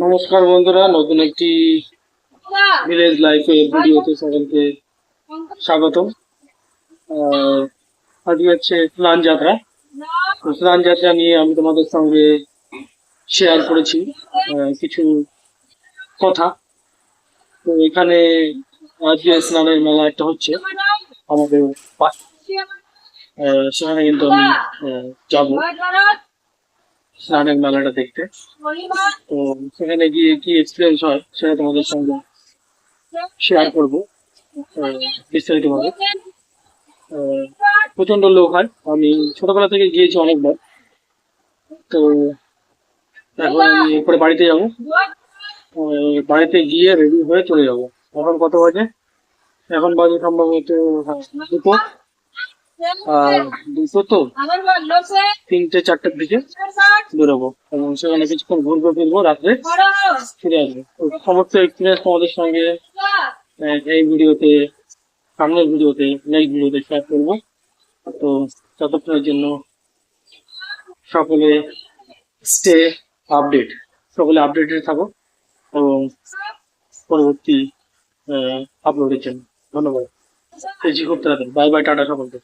নমস্কার বন্ধুরা, নতুন একটি ভিলেজ লাইফে ভিডিওতে সকলকে স্বাগতম। আজকে হচ্ছে স্নান যাত্রা। তো স্নান যাত্রা নিয়ে আমি তোমাদের সঙ্গে শেয়ার করেছি কিছু কথা। তো এখানে আজকে স্নানের মেলা একটা হচ্ছে আমাদের সেখানে কিন্তু আমি যাবো স্নানের মেলাটা দেখতে। তো সেখানে গিয়ে কি এক্সপিরিয়েন্স হয় সেটা তোমাদের সঙ্গে শেয়ার করবো বিস্তারিতভাবে। প্রচন্ড লোক হয়, আমি ছোটবেলা থেকে গিয়েছি অনেকবার। তো এখন আমি এরপরে বাড়িতে যাবো, বাড়িতে গিয়ে রেডি হয়ে চলে যাবো। এখন কত বাজে? এখন বাজে সম্ভবত দুটো। আর দুটো তো 3-4টার দিকে বেরোবো এবং সেখানে কিছুক্ষণ ঘুরবো ফিরবো, রাত্রে ফিরে আসবো। তো সমস্ত এক্সপিরিয়েন্স তোমাদের সঙ্গে এই ভিডিওতে, সামনের ভিডিওতে, নেক্সট ভিডিওতে শেয়ার করবো। তো ততক্ষণের জন্য সকলে স্টে আপডেট, সকলে আপডেটেড থাকো এবং পরবর্তী আপলোডের জন্য ধন্যবাদ। খুব তাড়াতাড়ি বাই বাই, টাটা সকলকে।